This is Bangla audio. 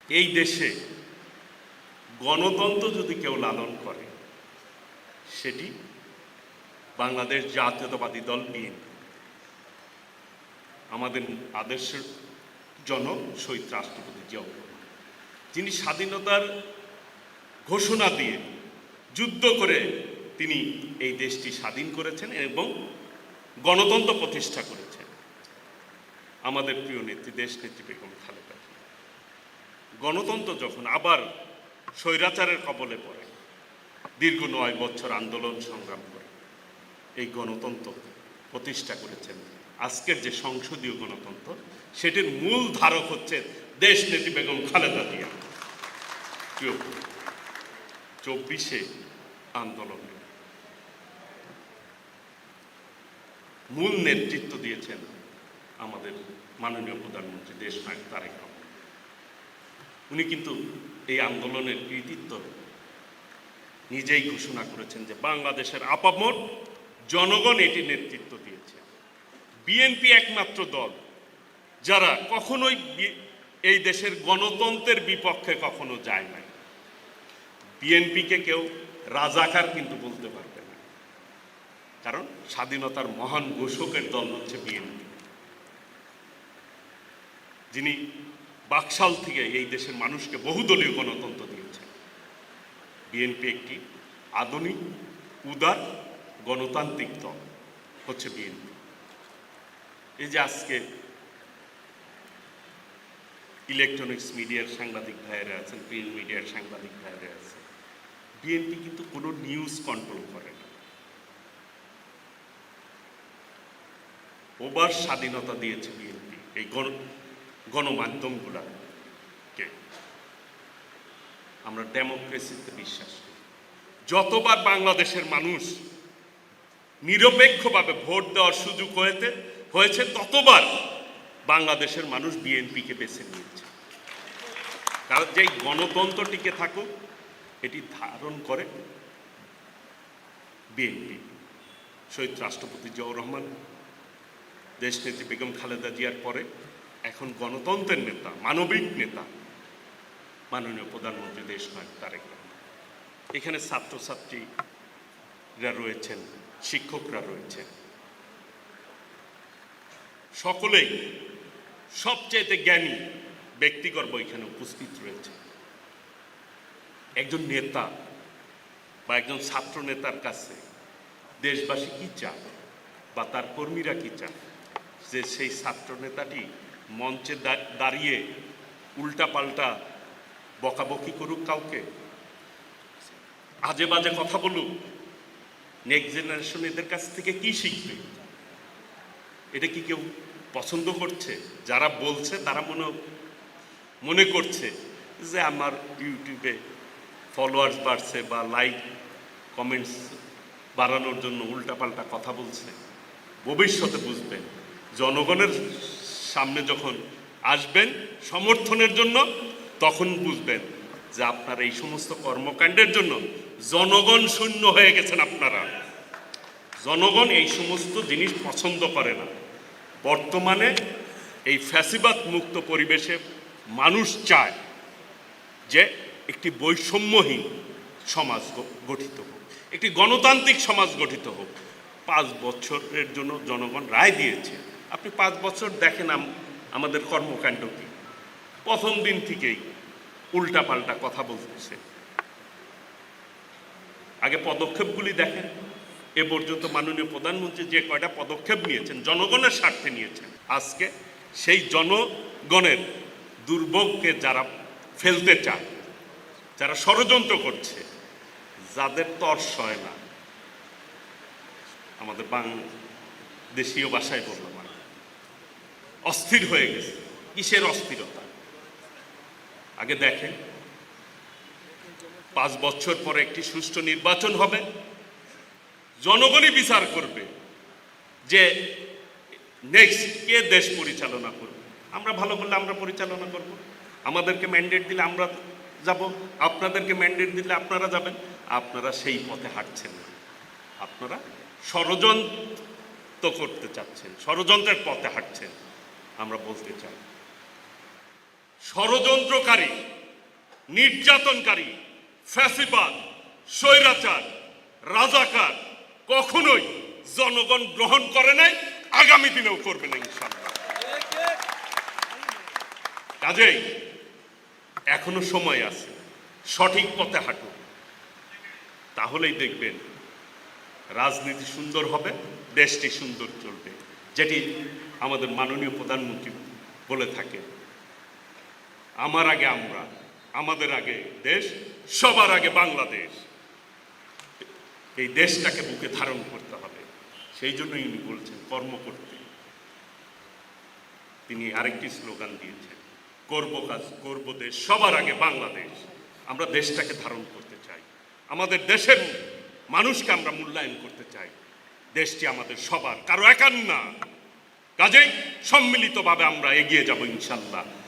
এই দেশে গণতন্ত্র যদি কেউ লালন করে সেটি বাংলাদেশ জাতীয়তাবাদী দল বিএনপি। আমাদের আদর্শের জনক শহীদ রাষ্ট্রপতি জিয়াউর রহমান, যিনি স্বাধীনতার ঘোষণা দিয়ে যুদ্ধ করে তিনি এই দেশটি স্বাধীন করেছেন এবং গণতন্ত্র প্রতিষ্ঠা করেছেন। আমাদের প্রিয় নেত্রী দেশনেত্রী বেগম খালেদা জিয়া গণতন্ত্র যখন আবার স্বৈরাচারের কবলে পড়ে দীর্ঘ ৯ বছর আন্দোলন সংগ্রাম করে এই গণতন্ত্র প্রতিষ্ঠা করেছেন। আজকের যে সংসদীয় গণতন্ত্র সেটির মূল ধারক হচ্ছে দেশনেত্রী বেগম খালেদা জিয়া। ২৪শে আন্দোলনে মূল নেতৃত্ব দিয়েছেন আমাদের মাননীয় প্রধানমন্ত্রী দেশনায়ক তারেক রহমান। উনি কিন্তু এই আন্দোলনের কৃতিত্ব নিজেই ঘোষণা করেছেন যে বাংলাদেশের আপামর জনগণ এটি নেতৃত্ব দিয়েছে। বিএনপি একমাত্র দল যারা কখনোই এই দেশের গণতন্ত্রের বিপক্ষে কখনো যায় নাই। বিএনপিকে কেউ রাজাকার কিন্তু বলতে পারবে না, কারণ স্বাধীনতার মহান ঘোষকের দল হচ্ছে বিএনপি, যিনি বাকশাল থেকে এই দেশের মানুষকে বহুদলীয় গণতন্ত্র দিয়েছেন। বিএনপি একটি আধুনিক উদার গণতান্ত্রিক দল হচ্ছে বিএনপি। এই যে আজকে ইলেকট্রনিক্স মিডিয়ার সাংবাদিক ভাইয়েরা আছেন, প্রিন্ট মিডিয়ার সাংবাদিক ভাইয়েরা আছেন, বিএনপি কিন্তু কোনো নিউজ কন্ট্রোল করে না। ওভার স্বাধীনতা দিয়েছে বিএনপি এই গণমাধ্যমগুলোকে। আমরা ডেমোক্রেসিতে বিশ্বাস করি। যতবার বাংলাদেশের মানুষ নিরপেক্ষভাবে ভোট দেওয়ার সুযোগ হয়েছে ততবার বাংলাদেশের মানুষ বিএনপিকে বেছে নিয়েছে। কারণ যেই গণতন্ত্র টিকে থাকুক এটি ধারণ করে বিএনপি। শহীদ রাষ্ট্রপতি জিয়াউর রহমান, দেশনেত্রী বেগম খালেদা জিয়ার পরে এখন গণতন্ত্রের নেতা, মানবিক নেতা মাননীয় প্রধানমন্ত্রী দেশনায়ক তারেক রহমান। এখানে ছাত্রছাত্রীরা রয়েছেন, শিক্ষকরা রয়েছেন, সকলেই সবচেয়ে জ্ঞানী ব্যক্তিগর্ব এখানে উপস্থিত রয়েছে। একজন নেতা বা একজন ছাত্র নেতার কাছে দেশবাসী কি চায় বা তার কর্মীরা কি চায়, যে সেই ছাত্র নেতাটি মঞ্চে দাঁড়িয়ে উল্টাপাল্টা বকাবকি করুক, কাউকে আজে বাজে কথা বলুক। নেক্সট জেনারেশন এদের কাছ থেকে কি শিখবে? এটা কি কেউ পছন্দ করছে? যারা বলছে তারা মনে করছে যে আমার ইউটিউবে ফলোয়ার্স বাড়ছে বা লাইক কমেন্টস বাড়ানোর জন্য উল্টাপাল্টা কথা বলছে। ভবিষ্যতে বুঝবেন, জনগণের সামনে যখন আসবেন সমর্থনের জন্য, তখন বুঝবেন যে আপনার এই সমস্ত কর্মকাণ্ডের জন্য জনগণ শূন্য হয়ে গেছেন। আপনারা, জনগণ এই সমস্ত জিনিস পছন্দ করে না। বর্তমানে এই ফ্যাসিবাদ মুক্ত পরিবেশে মানুষ চায় যে একটি বৈষম্যহীন সমাজ গঠিত হোক, একটি গণতান্ত্রিক সমাজ গঠিত হোক। 5 বছরের জন্য জনগণ রায় দিয়েছে। আপনি 5 বছর দেখেন আমাদের কর্মকাণ্ড কি। প্রথম দিন থেকেই উল্টাপাল্টা কথা বলছে। আগে পদক্ষেপগুলি দেখেন। এ পর্যন্ত মাননীয় প্রধানমন্ত্রী যে কয়টা পদক্ষেপ নিয়েছেন জনগণের স্বার্থে নিয়েছেন। আজকে সেই জনগণের দুর্ভোগকে যারা ফেলতে চায়, যারা ষড়যন্ত্র করছে, যাদের তর সয় না, আমাদের দেশীয় ভাষায় বললাম, অস্থির হয়ে গেছে। কিসের অস্থিরতা? আগে দেখেন, 5 বছর পরে একটি সুষ্ঠু নির্বাচন হবে, জনগণই বিচার করবে যে নেক্সট কে দেশ পরিচালনা করবে। আমরা ভালো করলে আমরা পরিচালনা করব, আমাদেরকে ম্যান্ডেট দিলে আমরা যাব, আপনাদেরকে ম্যান্ডেট দিলে আপনারা যাবেন। আপনারা সেই পথে হাঁটছেন না, আপনারা ষড়যন্ত্র করতে চাচ্ছেন, ষড়যন্ত্রের পথে হাঁটছেন। আমরা বলতে চাই, ষড়যন্ত্রকারী নির্যাতনকারী, ফ্যাসিবাদ, স্বৈরাচার, রাজাকার কখনোই জনগণ গ্রহণ করে নাই, আগামী দিনেও করবে না ইনশাআল্লাহ। কাজেই এখনো সময় আছে, সঠিক পথে হাঁটুন, তাহলেই দেখবেন রাজনীতি সুন্দর হবে, দেশটি সুন্দর চলবে, যেটি আমাদের মাননীয় প্রধানমন্ত্রী বলে থাকে, আমার আগে আমরা, আমাদের আগে দেশ, সবার আগে বাংলাদেশ। এই দেশটাকে বুকে ধারণ করতে হবে, সেই জন্যই উনি বলছেন কর্ম করতে। তিনি আরেকটি স্লোগান দিয়েছেন, করব কাজ, করব দেশ, সবার আগে বাংলাদেশ। আমরা দেশটাকে ধারণ করতে চাই, আমাদের দেশের মানুষকে আমরা মূল্যায়ন করতে চাই। দেশটি আমাদের সবার, কারো একার না। কাজেই সম্মিলিতভাবে আমরা এগিয়ে যাব ইনশাল্লাহ।